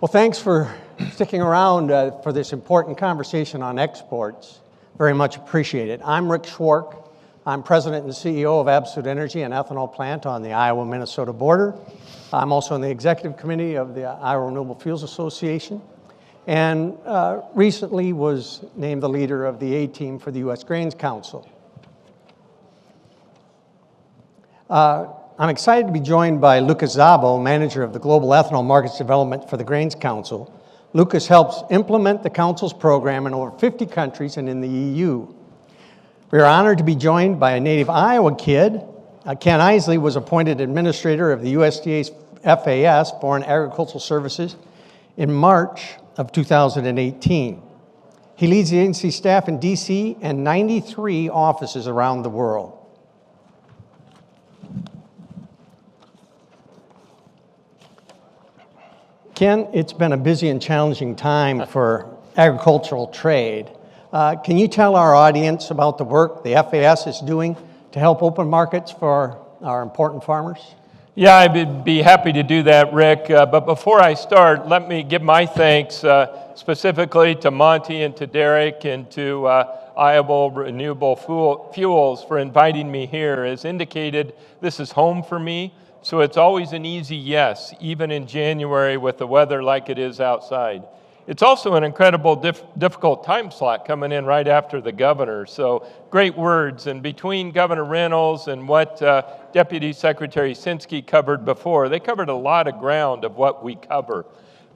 Well, thanks for sticking around for this important conversation on exports. Very much appreciated. I'm Rick Schwark. I'm President and CEO of Absolute Energy, an ethanol plant on the Iowa-Minnesota border. I'm also on the executive committee of the Iowa Renewable Fuels Association, and recently was named the leader of the A-team for the U.S. Grains Council. I'm excited to be joined by Lucas Szabo, manager of the Global Ethanol Markets Development for the Grains Council. Lucas helps implement the Council's program in over 50 countries and in the EU. We are honored to be joined by a native Iowa kid. Ken Isley was appointed administrator of the USDA's FAS, Foreign Agricultural Services, in March of 2018. He leads the agency staff in DC and 93 offices around the world. Ken, it's been a busy and challenging time for agricultural trade. Can you tell our audience about the work the FAS is doing to help open markets for our important farmers? Yeah, I'd be happy to do that, Rick. But before I start, let me give my thanks specifically to Monty and to Derek and to Iowa Renewable Fuels for inviting me here. As indicated, this is home for me. So it's always an easy yes, even in January with the weather like it is outside. It's also an incredible difficult time slot coming in right after the governor. So great words. And between Governor Reynolds and what Deputy Secretary Sinski covered before, they covered a lot of ground of what we cover.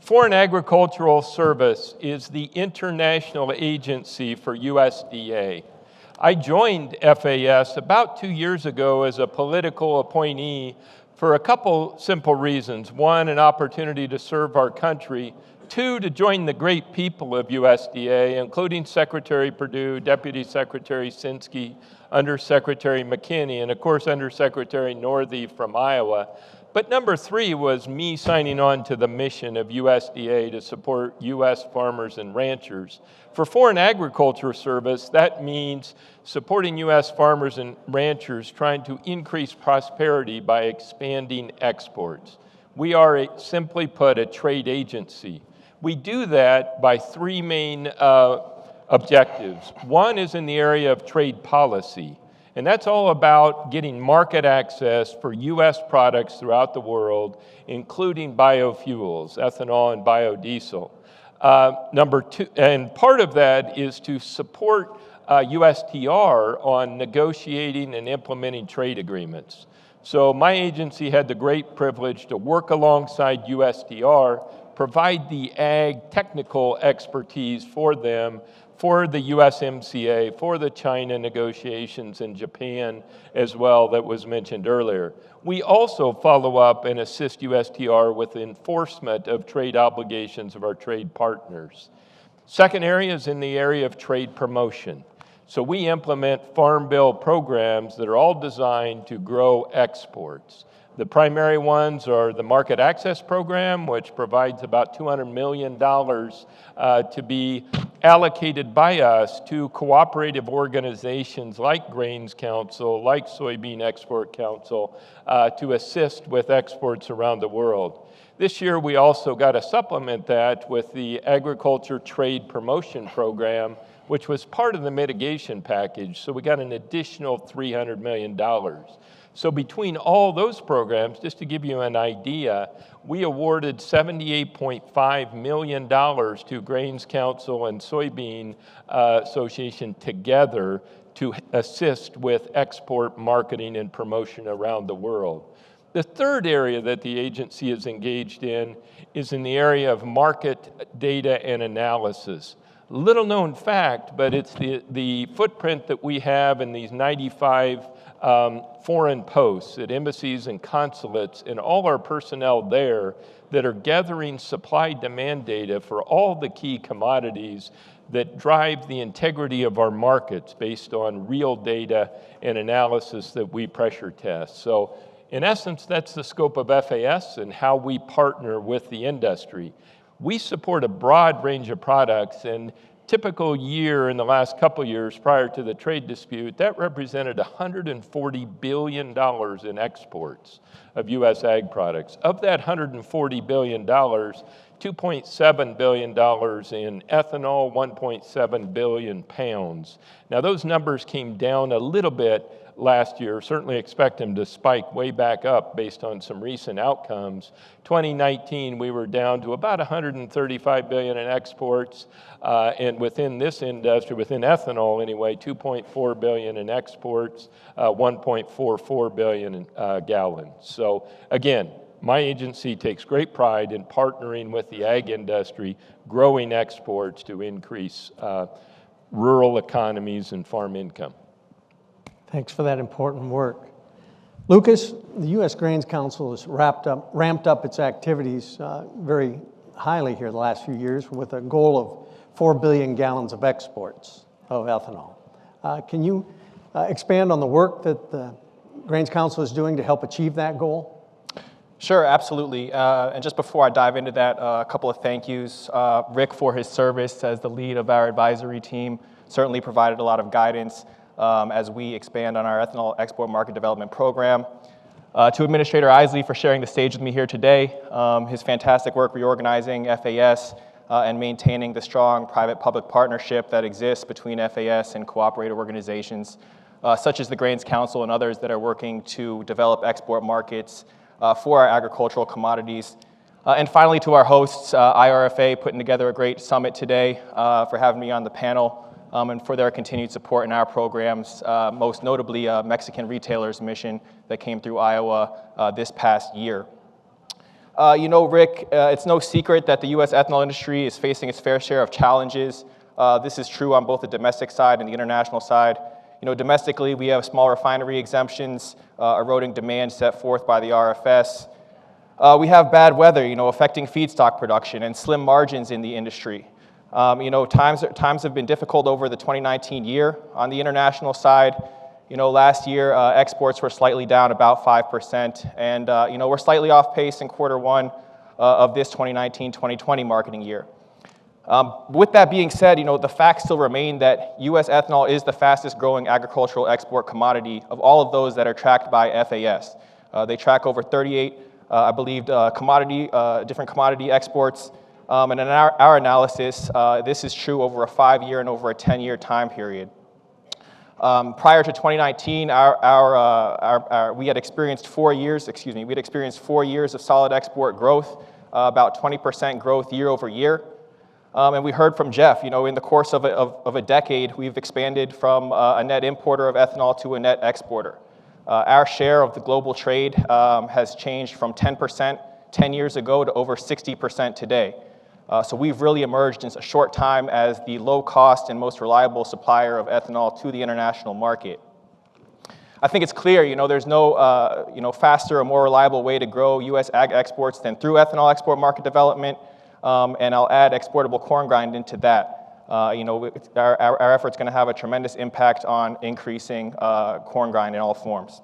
Foreign Agricultural Service is the international agency for USDA. I joined FAS about 2 years ago as a political appointee for a couple simple reasons. One, an opportunity to serve our country. Two, to join the great people of USDA, including Secretary Perdue, Deputy Secretary Sinski, Undersecretary McKinney, and of course Undersecretary Northey from Iowa. But number three was me signing on to the mission of USDA to support U.S. farmers and ranchers. For Foreign Agriculture Service, that means supporting U.S. farmers and ranchers trying to increase prosperity by expanding exports. We are, simply put, a trade agency. We do that by three main objectives. One is in the area of trade policy. And that's all about getting market access for U.S. products throughout the world, including biofuels, ethanol and biodiesel. Number two, and part of that is to support USTR on negotiating and implementing trade agreements. So my agency had the great privilege to work alongside USTR, provide the ag technical expertise for them, for the USMCA, for the China negotiations in Japan as well that was mentioned earlier. We also follow up and assist USTR with enforcement of trade obligations of our trade partners. Second area is in the area of trade promotion. So we implement Farm Bill programs that are all designed to grow exports. The primary ones are the Market Access Program, which provides about $200 million to be allocated by us to cooperative organizations like Grains Council, like Soybean Export Council, to assist with exports around the world. This year, we also got to supplement that with the Agriculture Trade Promotion Program, which was part of the mitigation package. So we got an additional $300 million. So between all those programs, just to give you an idea, we awarded $78.5 million to Grains Council and Soybean Association together to assist with export marketing and promotion around the world. The third area that the agency is engaged in is in the area of market data and analysis. Little known fact, but it's the footprint that we have in these 95 foreign posts at embassies and consulates and all our personnel there that are gathering supply-demand data for all the key commodities that drive the integrity of our markets based on real data and analysis that we pressure test. So in essence, that's the scope of FAS and how we partner with the industry. We support a broad range of products, and typical year in the last couple years prior to the trade dispute, that represented $140 billion in exports of U.S. ag products. Of that $140 billion, $2.7 billion in ethanol, 1.7 billion pounds. Now, those numbers came down a little bit last year. Certainly expect them to spike way back up based on some recent outcomes. 2019, we were down to about 135 billion in exports, and within this industry, within ethanol anyway, 2.4 billion in exports, 1.44 billion in gallons. So again, my agency takes great pride in partnering with the ag industry, growing exports to increase rural economies and farm income. Thanks for that important work. Lucas, the U.S. Grains Council has ramped up its activities very highly here the last few years with a goal of 4 billion gallons of exports of ethanol. Can you expand on the work that the Grains Council is doing to help achieve that goal? Sure, absolutely. And just before I dive into that, a couple of thank yous. Rick, for his service as the lead of our advisory team, certainly provided a lot of guidance as we expand on our ethanol export market development program. To Administrator Isley for sharing the stage with me here today, his fantastic work reorganizing FAS and maintaining the strong private-public partnership that exists between FAS and cooperative organizations, such as the Grains Council and others that are working to develop export markets for our agricultural commodities. And finally, to our hosts, IRFA, putting together a great summit today, for having me on the panel, and for their continued support in our programs, most notably Mexican Retailers Mission that came through Iowa this past year. You know, Rick, it's no secret that the U.S. ethanol industry is facing its fair share of challenges. This is true on both the domestic side and the international side. You know, domestically, we have small refinery exemptions, eroding demand set forth by the RFS. We have bad weather, you know, affecting feedstock production and slim margins in the industry. You know, times have been difficult over the 2019 year. On the international side, you know, last year exports were slightly down about 5%, and you know, we're slightly off pace in Q1 of this 2019-2020 marketing year. With that being said, you know, the facts still remain that U.S. ethanol is the fastest growing agricultural export commodity of all of those that are tracked by FAS. They track over 38, I believe, different commodity exports. And in our analysis, this is true over a 5-year and over a 10-year time period. Prior to 2019, we had experienced 4 years of solid export growth, about 20% growth year over year. And we heard from Jeff, you know, in the course of a decade, we've expanded from a net importer of ethanol to a net exporter. Our share of the global trade has changed from 10% 10 years ago to over 60% today. So we've really emerged in a short time as the low-cost and most reliable supplier of ethanol to the international market. I think it's clear, you know, there's no faster or more reliable way to grow U.S. ag exports than through ethanol export market development. And I'll add exportable corn grind into that. You know, our effort's going to have a tremendous impact on increasing corn grind in all forms.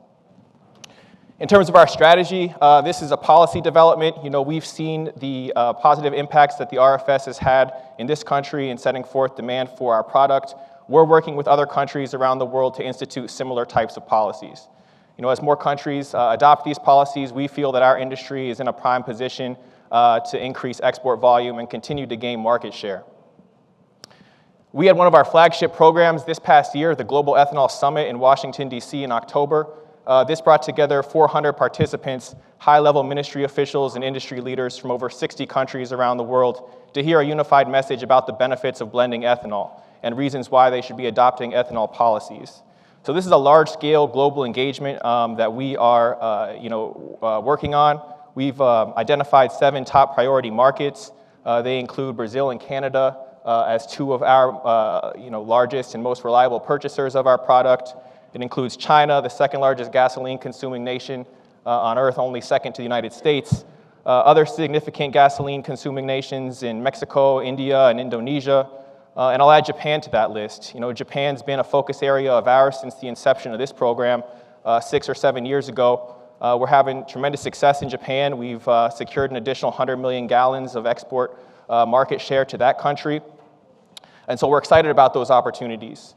In terms of our strategy, this is a policy development. You know, we've seen the positive impacts that the RFS has had in this country in setting forth demand for our product. We're working with other countries around the world to institute similar types of policies. You know, as more countries adopt these policies, we feel that our industry is in a prime position to increase export volume and continue to gain market share. We had one of our flagship programs this past year, the Global Ethanol Summit in Washington, D.C. in October. This brought together 400 participants, high-level ministry officials and industry leaders from over 60 countries around the world to hear a unified message about the benefits of blending ethanol and reasons why they should be adopting ethanol policies. So this is a large-scale global engagement that we are working on. We've identified 7 top priority markets. They include Brazil and Canada as 2 of our largest and most reliable purchasers of our product. It includes China, the second largest gasoline-consuming nation on Earth, only second to the United States. Other significant gasoline-consuming nations in Mexico, India, and Indonesia. And I'll add Japan to that list. You know, Japan's been a focus area of ours since the inception of this program 6 or 7 years ago. We're having tremendous success in Japan. We've secured an additional 100 million gallons of export market share to that country. And so we're excited about those opportunities.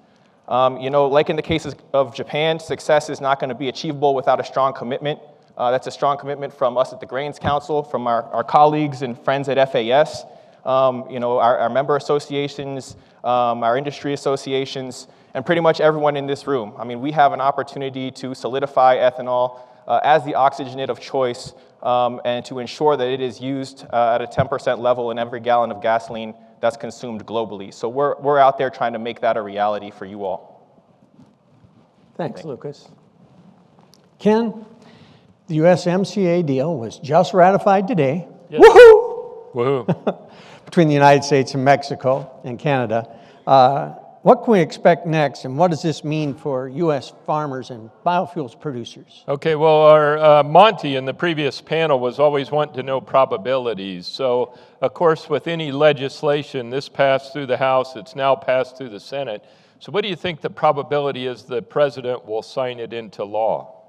You know, like in the cases of Japan, success is not going to be achievable without a strong commitment That's a strong commitment from us at the Grains Council, from our colleagues and friends at FAS, our member associations, our industry associations, and pretty much everyone in this room. I mean, we have an opportunity to solidify ethanol as the oxygenate of choice and to ensure that it is used at a 10% level in every gallon of gasoline that's consumed globally. So we're out there trying to make that a reality for you all. Thanks, Lucas. Ken, the USMCA deal was just ratified today. Yes. Woohoo! Woohoo. Between the United States and Mexico and Canada. What can we expect next, and what does this mean for U.S. farmers and biofuels producers? Okay, well, our Monty in the previous panel was always wanting to know probabilities. So, of course, with any legislation, this passed through the House, it's now passed through the Senate. So what do you think the probability is the president will sign it into law?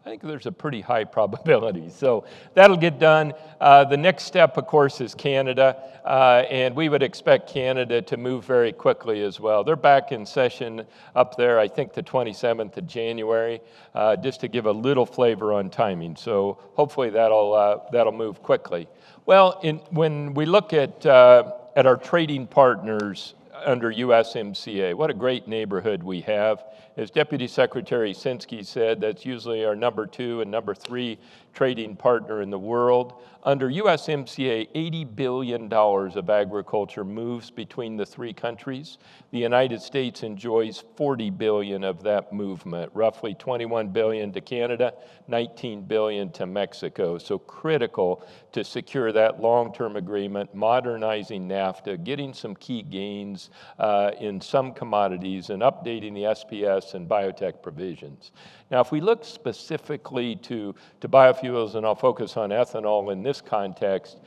I think there's a pretty high probability. So that'll get done. The next step, of course, is Canada, and we would expect Canada to move very quickly as well. They're back in session up there, I think the 27th of January, just to give a little flavor on timing. So hopefully that'll move quickly. Well, when we look at our trading partners under USMCA, what a great neighborhood we have. As Deputy Secretary Sinsky said, that's usually our number 2 and number 3 trading partner in the world. Under USMCA, $80 billion of agriculture moves between the 3 countries. The United States enjoys $40 billion of that movement, roughly $21 billion to Canada, $19 billion to Mexico. So critical to secure that long-term agreement, modernizing NAFTA, getting some key gains in some commodities, and updating the SPS and biotech provisions. Now, if we look specifically to biofuels, and I'll focus on ethanol in this context,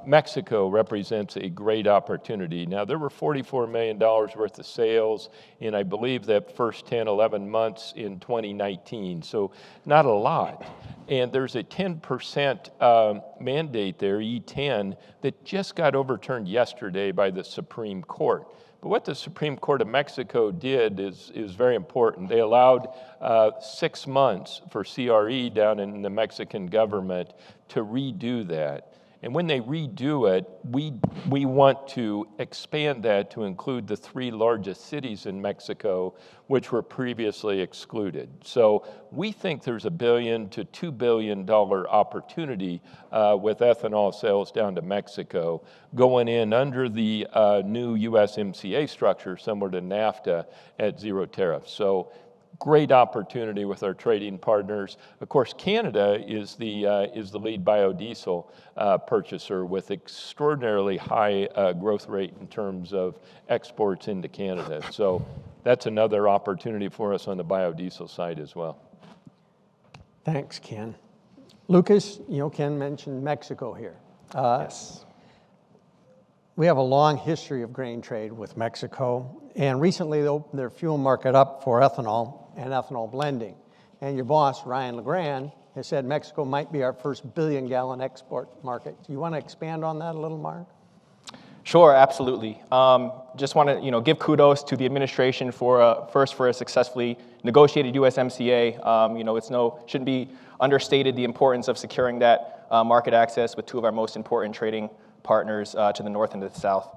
Mexico represents a great opportunity. Now, there were $44 million worth of sales in, I believe, that first 10, 11 months in 2019, so not a lot. And there's a 10% mandate there, E10, that just got overturned yesterday by the Supreme Court. But what the Supreme Court of Mexico did is very important. They allowed 6 months for CRE down in the Mexican government to redo that. And when they redo it, we want to expand that to include the 3 largest cities in Mexico, which were previously excluded. So we think there's $1 billion to $2 billion opportunity with ethanol sales down to Mexico, going in under the new USMCA structure, similar to NAFTA, at 0 tariffs. So great opportunity with our trading partners. Of course, Canada is the lead biodiesel purchaser with extraordinarily high growth rate in terms of exports into Canada. So that's another opportunity for us on the biodiesel side as well. Thanks, Ken. Lucas, Ken mentioned Mexico here. Yes. We have a long history of grain trade with Mexico, and recently they opened their fuel market up for ethanol and ethanol blending. And your boss, Ryan LeGrand, has said Mexico might be our first billion-gallon export market. Do you want to expand on that a little, Mark? Sure, absolutely. Just want to give kudos to the administration for a successfully negotiated USMCA. Shouldn't be understated the importance of securing that market access with 2 of our most important trading partners to the north and to the south.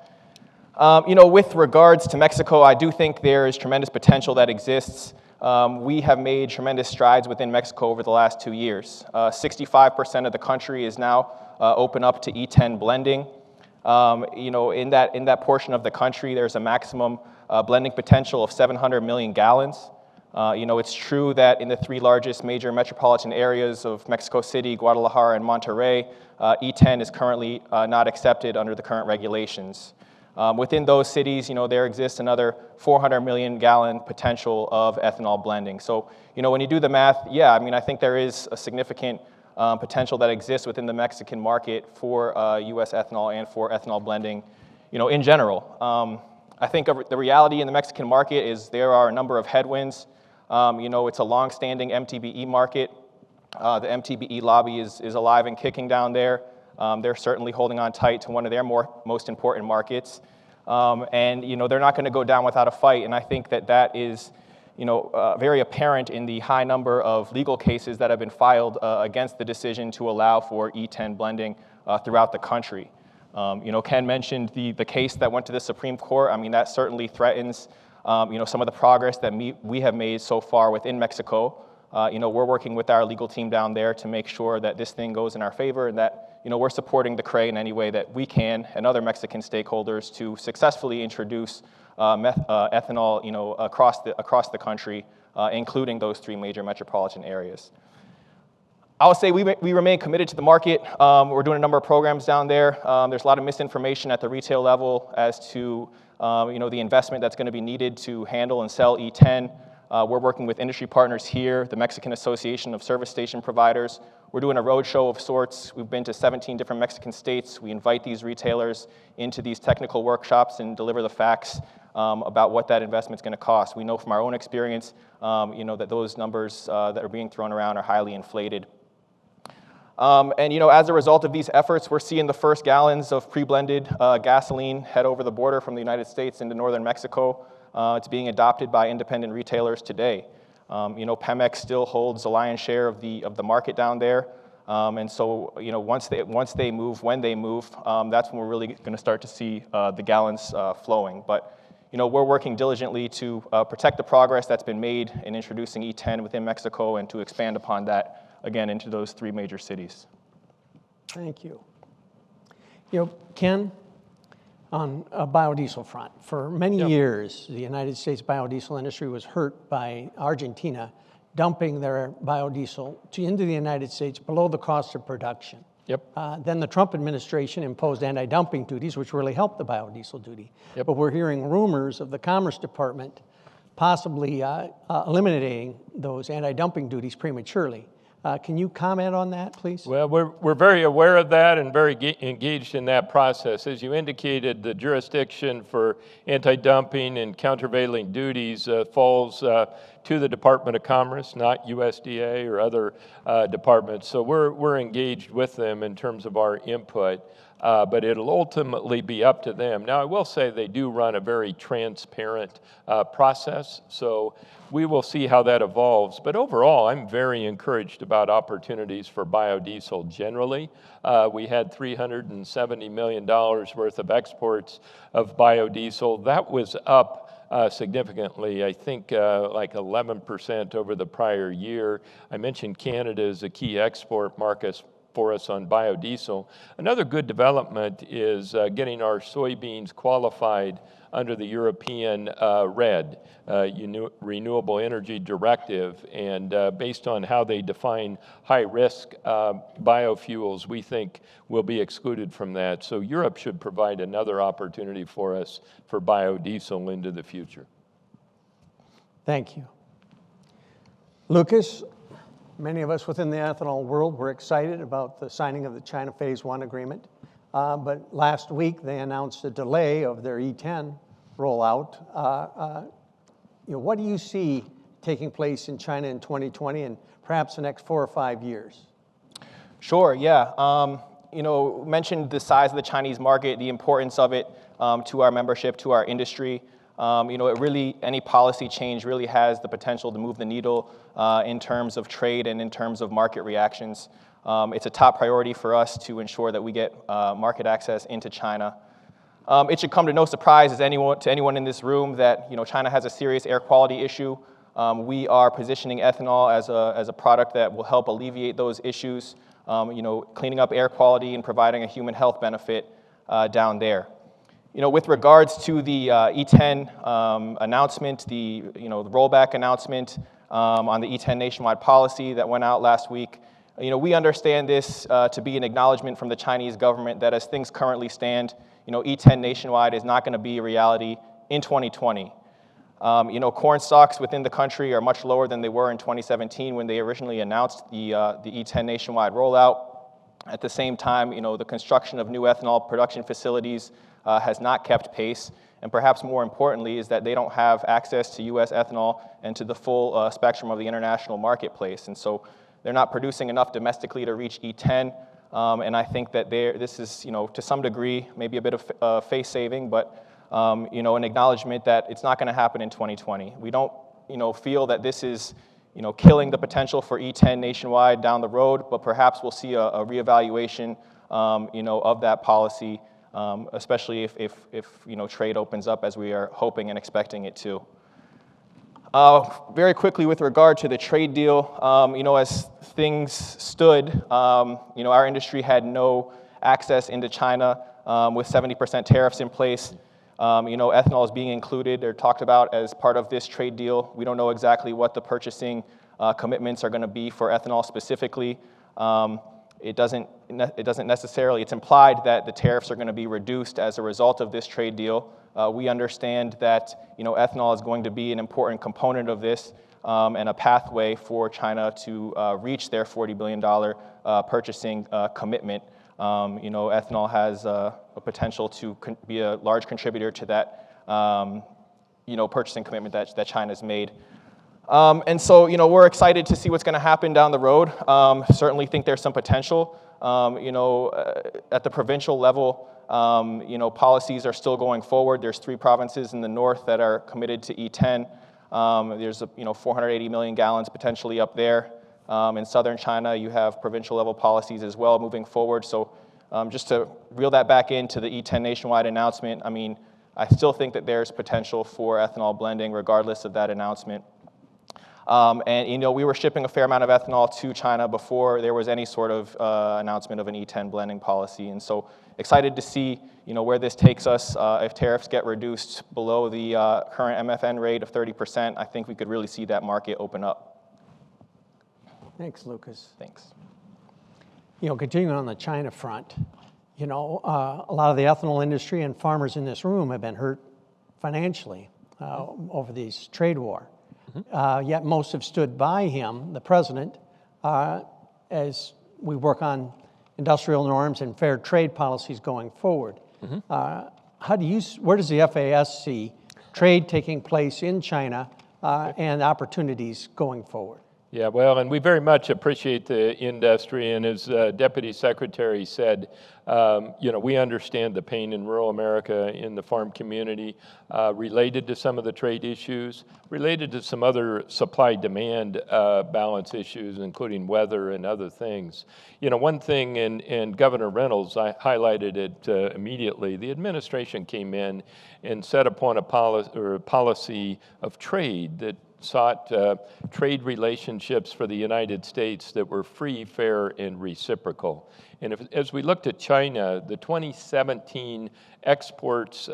With regards to Mexico, I do think there is tremendous potential that exists. We have made tremendous strides within Mexico over the last 2 years. 65% of the country is now open up to E10 blending. In that portion of the country, there's a maximum blending potential of 700 million gallons. It's true that in the 3 largest major metropolitan areas of Mexico City, Guadalajara, and Monterrey, E10 is currently not accepted under the current regulations. Within those cities, there exists another 400 million gallon potential of ethanol blending. So, when you do the math, I think there is a significant potential that exists within the Mexican market for U.S. ethanol and for ethanol blending, in general. I think the reality in the Mexican market is there are a number of headwinds. It's a long-standing MTBE market. The MTBE lobby is alive and kicking down there. They're certainly holding on tight to one of their most important markets. And they're not going to go down without a fight. And I think that is, very apparent in the high number of legal cases that have been filed against the decision to allow for E10 blending throughout the country. Ken mentioned the case that went to the Supreme Court. I mean, that certainly threatens some of the progress that we have made so far within Mexico. We're working with our legal team down there to make sure that this thing goes in our favor and that we're supporting the CRE in any way that we can and other Mexican stakeholders to successfully introduce ethanol across the country, including those 3 major metropolitan areas. I would say we remain committed to the market. We're doing a number of programs down there. There's a lot of misinformation at the retail level as to the investment that's going to be needed to handle and sell E10. We're working with industry partners here, the Mexican Association of Service Station Providers. We're doing a roadshow of sorts. We've been to 17 different Mexican states. We invite these retailers into these technical workshops and deliver the facts about what that investment's going to cost. We know from our own experience, that those numbers that are being thrown around are highly inflated. As a result of these efforts, we're seeing the first gallons of pre-blended gasoline head over the border from the United States into northern Mexico. It's being adopted by independent retailers today. Pemex still holds the lion's share of the market down there. And so, once they move, when they move, that's when we're really going to start to see the gallons flowing. But, we're working diligently to protect the progress that's been made in introducing E10 within Mexico and to expand upon that, again, into those 3 major cities. Thank you. Ken, on a biodiesel front, for many years, the United States biodiesel industry was hurt by Argentina dumping their biodiesel into the United States below the cost of production. Then the Trump administration imposed anti-dumping duties, which really helped the biodiesel duty. But we're hearing rumors of the Commerce Department possibly eliminating those anti-dumping duties prematurely. Can you comment on that, please? Well, we're very aware of that and very engaged in that process. As you indicated, the jurisdiction for anti-dumping and countervailing duties falls to the Department of Commerce, not USDA or other departments. So we're engaged with them in terms of our input. But it'll ultimately be up to them. Now, I will say they do run a very transparent process, so we will see how that evolves. But overall, I'm very encouraged about opportunities for biodiesel generally. We had $370 million worth of exports of biodiesel. That was up significantly, I think like 11% over the prior year. I mentioned Canada is a key export market for us on biodiesel. Another good development is getting our soybeans qualified under the European RED, Renewable Energy Directive, and based on how they define high-risk biofuels, we think will be excluded from that. So Europe should provide another opportunity for us for biodiesel into the future. Thank you. Lucas, many of us within the ethanol world were excited about the signing of the China Phase 1 agreement, but last week they announced a delay of their E10 rollout. What do you see taking place in China in 2020 and perhaps the next 4 or 5 years? Sure, yeah. Mentioned the size of the Chinese market, the importance of it to our membership, to our industry. Any policy change really has the potential to move the needle in terms of trade and in terms of market reactions. It's a top priority for us to ensure that we get market access into China. It should come to no surprise to anyone in this room that China has a serious air quality issue. We are positioning ethanol as a product that will help alleviate those issues, cleaning up air quality and providing a human health benefit down there. With regards to the E10 announcement, the rollback announcement on the E10 nationwide policy that went out last week, we understand this to be an acknowledgement from the Chinese government that as things currently stand, E10 nationwide is not going to be a reality in 2020. Corn stocks within the country are much lower than they were in 2017 when they originally announced the E10 nationwide rollout. At the same time, the construction of new ethanol production facilities has not kept pace, and perhaps more importantly is that they don't have access to U.S. ethanol and to the full spectrum of the international marketplace, and so they're not producing enough domestically to reach E10, and I think that this is, to some degree, maybe a bit of face saving, but an acknowledgement that it's not going to happen in 2020. We don't feel that this is killing the potential for E10 nationwide down the road, but perhaps we'll see a reevaluation of that policy, especially if trade opens up as we are hoping and expecting it to. Very quickly with regard to the trade deal, as things stood, our industry had no access into China with 70% tariffs in place. Ethanol is being included or talked about as part of this trade deal. We don't know exactly what the purchasing commitments are going to be for ethanol specifically. It doesn't necessarily, it's implied that the tariffs are going to be reduced as a result of this trade deal. We understand that ethanol is going to be an important component of this and a pathway for China to reach their $40 billion purchasing commitment. Ethanol has a potential to be a large contributor to that purchasing commitment that China's made. And so, we're excited to see what's going to happen down the road. Certainly think there's some potential. At the provincial level, policies are still going forward. There's 3 provinces in the north that are committed to E10. There's 480 million gallons potentially up there. In southern China, you have provincial level policies as well moving forward. So just to reel that back into the E10 nationwide announcement, I still think that there's potential for ethanol blending regardless of that announcement. And we were shipping a fair amount of ethanol to China before there was any sort of announcement of an E10 blending policy. And so excited to see where this takes us. If tariffs get reduced below the current MFN rate of 30%, I think we could really see that market open up. Thanks, Lucas. Thanks. Continuing on the China front, a lot of the ethanol industry and farmers in this room have been hurt financially over these trade war. Yet most have stood by him, the president, as we work on industrial norms and fair trade policies going forward. Where does the FAS see trade taking place in China and opportunities going forward? Yeah, well, and we very much appreciate the industry, and as Deputy Secretary said, we understand the pain in rural America, in the farm community, related to some of the trade issues, related to some other supply-demand balance issues, including weather and other things. One thing, and Governor Reynolds highlighted it immediately, the administration came in and set upon a policy of trade that sought trade relationships for the United States that were free, fair, and reciprocal. And as we looked at China, the 2017 exports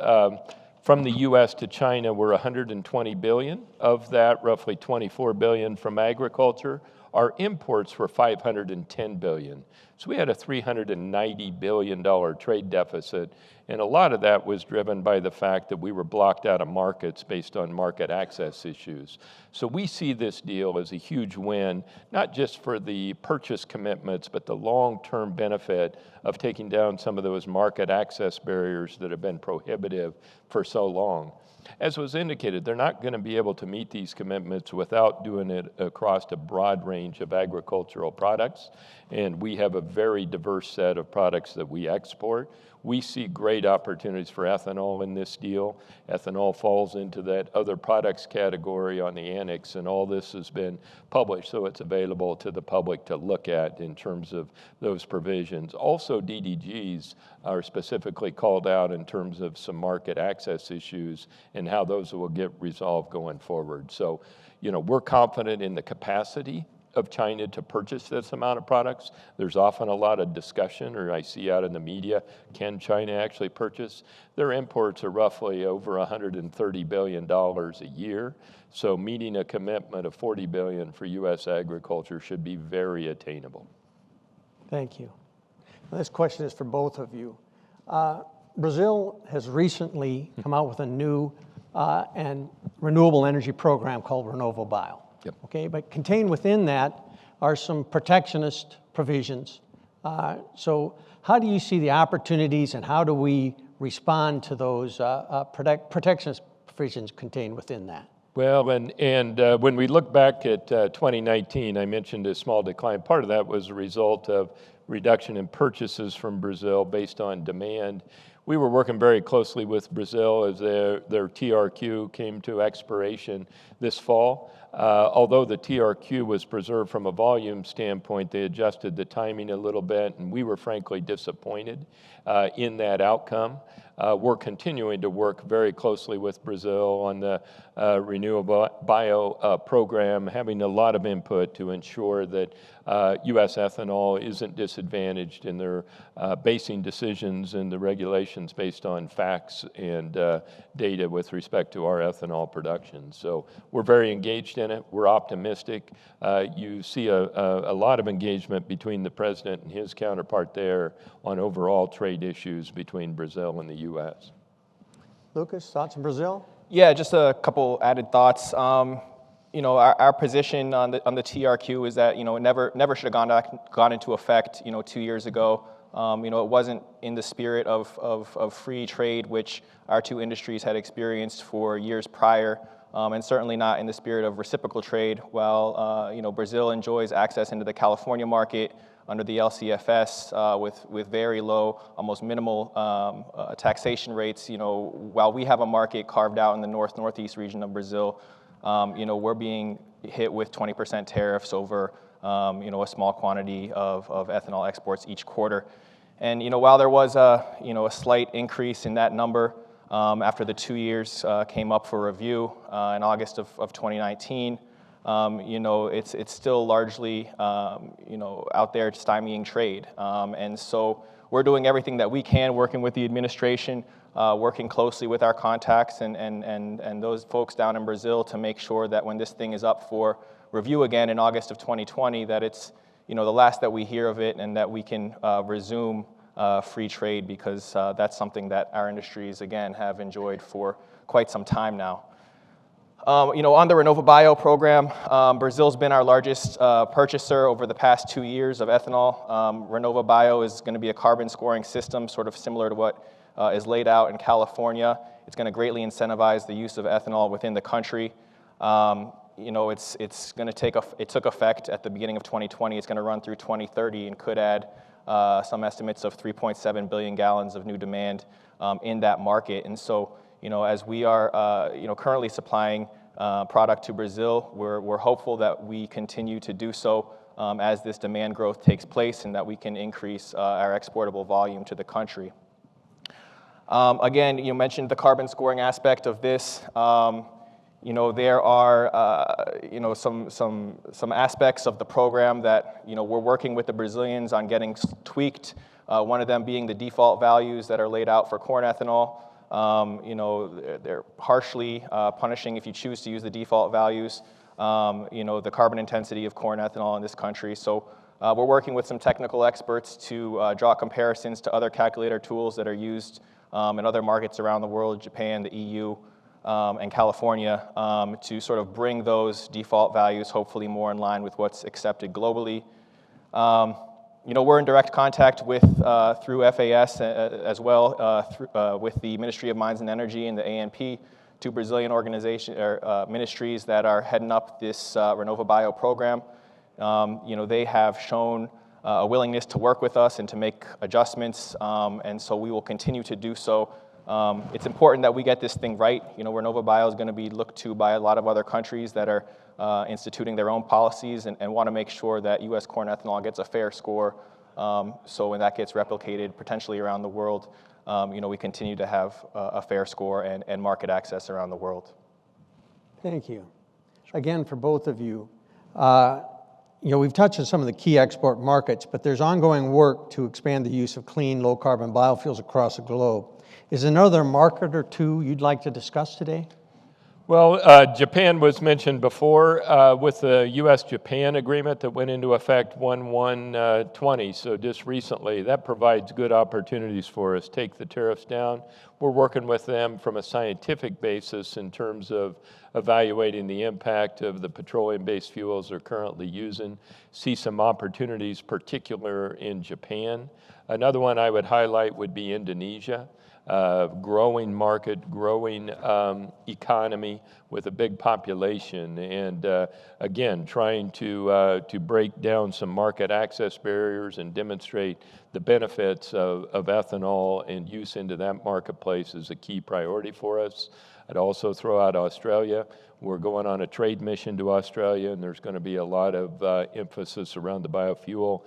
from the U.S. to China were 120 billion. Of that, roughly 24 billion from agriculture. Our imports were 510 billion. So we had a $390 billion trade deficit, and a lot of that was driven by the fact that we were blocked out of markets based on market access issues. So we see this deal as a huge win, not just for the purchase commitments, but the long-term benefit of taking down some of those market access barriers that have been prohibitive for so long. As was indicated, they're not going to be able to meet these commitments without doing it across a broad range of agricultural products, and we have a very diverse set of products that we export. We see great opportunities for ethanol in this deal. Ethanol falls into that other products category on the annex, and all this has been published, so it's available to the public to look at in terms of those provisions. Also, DDGs are specifically called out in terms of some market access issues and how those will get resolved going forward. So, we're confident in the capacity of China to purchase this amount of products. There's often a lot of discussion, or I see out in the media, can China actually purchase? Their imports are roughly over $130 billion a year, so meeting a commitment of $40 billion for U.S. agriculture should be very attainable. Thank you. Well, this question is for both of you. Brazil has recently come out with a new and renewable energy program called RenovaBio. Yep. Okay, but contained within that are some protectionist provisions. So how do you see the opportunities and how do we respond to those protectionist provisions contained within that? Well, and when we look back at 2019, I mentioned a small decline. Part of that was a result of reduction in purchases from Brazil based on demand. we were working very closely with Brazil as their TRQ came to expiration this fall. Although the TRQ was preserved from a volume standpoint, they adjusted the timing a little bit, and we were frankly disappointed in that outcome. We're continuing to work very closely with Brazil on the renewable bio program, having a lot of input to ensure that U.S. ethanol isn't disadvantaged in their basing decisions and the regulations based on facts and data with respect to our ethanol production. So we're very engaged in it. We're optimistic. You see a lot of engagement between the president and his counterpart there on overall trade issues between Brazil and the U.S. Lucas, thoughts on Brazil? Yeah, just a couple added thoughts. Our position on the TRQ is that, it never should have gone into effect, 2 years ago. It wasn't in the spirit of free trade, which our two industries had experienced for years prior, and certainly not in the spirit of reciprocal trade. While, Brazil enjoys access into the California market under the LCFS with very low, almost minimal taxation rates, while we have a market carved out in the northeast region of Brazil, we're being hit with 20% tariffs over, a small quantity of ethanol exports each quarter. And, while there was a slight increase in that number after the 2 years came up for review in August of 2019, it's still largely, out there stymieing trade. And so we're doing everything that we can, working with the administration, working closely with our contacts and those folks down in Brazil to make sure that when this thing is up for review again in August of 2020, that it's, the last that we hear of it and that we can resume free trade, because that's something that our industries, again, have enjoyed for quite some time now. On the RenovaBio program, Brazil's been our largest purchaser over the past 2 years of ethanol. RenovaBio is going to be a carbon scoring system, sort of similar to what is laid out in California. It's going to greatly incentivize the use of ethanol within the country. It's going to it took effect at the beginning of 2020. It's going to run through 2030 and could add some estimates of 3.7 billion gallons of new demand in that market. And so, as we are, currently supplying product to Brazil, we're hopeful that we continue to do so as this demand growth takes place and that we can increase our exportable volume to the country. Again, you mentioned the carbon scoring aspect of this. There are, some aspects of the program that, we're working with the Brazilians on getting tweaked. One of them being the default values that are laid out for corn ethanol. They're harshly punishing if you choose to use the default values, the carbon intensity of corn ethanol in this country. So we're working with some technical experts to draw comparisons to other calculator tools that are used in other markets around the world, Japan, the EU, and California, to sort of bring those default values hopefully more in line with what's accepted globally. We're in direct contact with, through FAS as well, with the Ministry of Mines and Energy and the ANP, two Brazilian organizations or ministries that are heading up this RenovaBio program. They have shown a willingness to work with us and to make adjustments, and so we will continue to do so. It's important that we get this thing right. RenovaBio is going to be looked to by a lot of other countries that are instituting their own policies and want to make sure that U.S. corn ethanol gets a fair score. So when that gets replicated potentially around the world, we continue to have a fair score and market access around the world. Thank you. Again, for both of you, we've touched on some of the key export markets, but there's ongoing work to expand the use of clean, low-carbon biofuels across the globe. Is there another market or two you'd like to discuss today? Well, Japan was mentioned before with the U.S.-Japan agreement that went into effect 1/1/20, so just recently. That provides good opportunities for us. Take the tariffs down. We're working with them from a scientific basis in terms of evaluating the impact of the petroleum-based fuels they're currently using. See some opportunities, particular in Japan. Another one I would highlight would be Indonesia. Growing market, growing economy with a big population, and again, trying to break down some market access barriers and demonstrate the benefits of ethanol and use into that marketplace is a key priority for us. I'd also throw out Australia. We're going on a trade mission to Australia, and there's going to be a lot of emphasis around the biofuel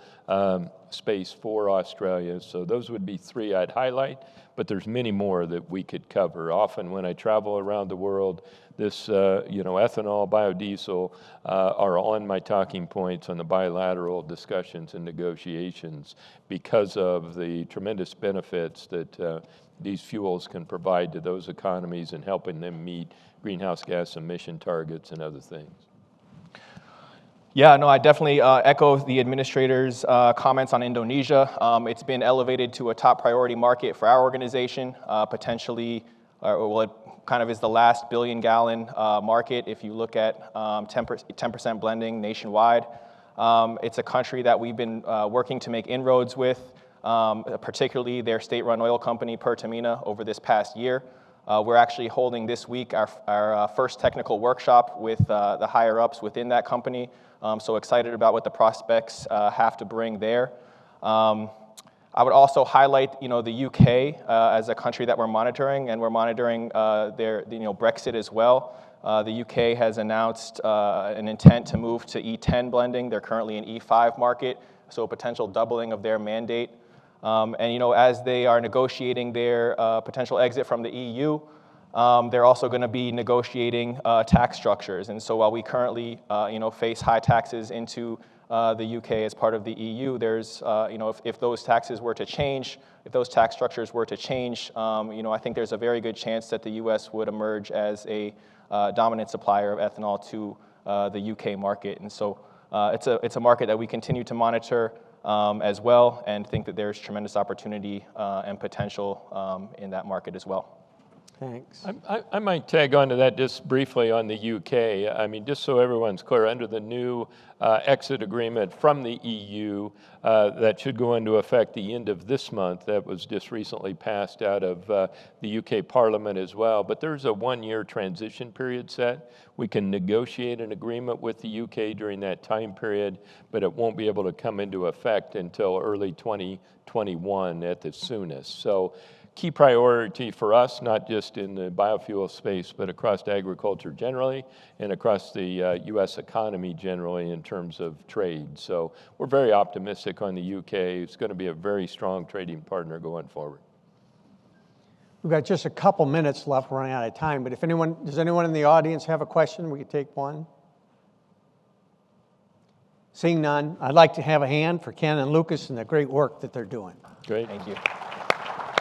space for Australia. So those would be three I'd highlight, but there's many more that we could cover. Often when I travel around the world, this, ethanol, biodiesel are on my talking points on the bilateral discussions and negotiations because of the tremendous benefits that these fuels can provide to those economies and helping them meet greenhouse gas emission targets and other things. Yeah, no, I definitely echo the administrator's comments on Indonesia. It's been elevated to a top priority market for our organization, potentially, it kind of is the last billion-gallon market if you look at 10% blending nationwide. It's a country that we've been working to make inroads with, particularly their state-run oil company, Pertamina, over this past year. We're actually holding this week our first technical workshop with the higher-ups within that company. So excited about what the prospects have to bring there. I would also highlight, the UK as a country that we're monitoring, and we're monitoring their, Brexit as well. The UK has announced an intent to move to E10 blending. They're currently in E5 market, so a potential doubling of their mandate. As they are negotiating their potential exit from the EU, they're also going to be negotiating tax structures. And so while we currently, face high taxes into the UK as part of the EU, there's, if those taxes were to change, if those tax structures were to change, I think there's a very good chance that the US would emerge as a dominant supplier of ethanol to the UK market. And so it's a market that we continue to monitor as well, and think that there's tremendous opportunity and potential in that market as well. Thanks. I might tag on to that just briefly on the UK. I mean, just so everyone's clear, under the new exit agreement from the EU that should go into effect the end of this month, that was just recently passed out of the UK Parliament as well, but there's a one-year transition period set. We can negotiate an agreement with the UK during that time period, but it won't be able to come into effect until early 2021 at the soonest. So key priority for us, not just in the biofuel space, but across agriculture generally and across the U.S. economy generally in terms of trade. So we're very optimistic on the UK. It's going to be a very strong trading partner going forward. We've got just a couple minutes left, running out of time, but does anyone in the audience have a question? We could take one. Seeing none, I'd like to have a hand for Ken and Lucas and the great work that they're doing. Great. Thank you.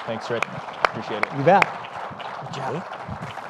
Thanks, Rick. Appreciate it. You bet. Good job.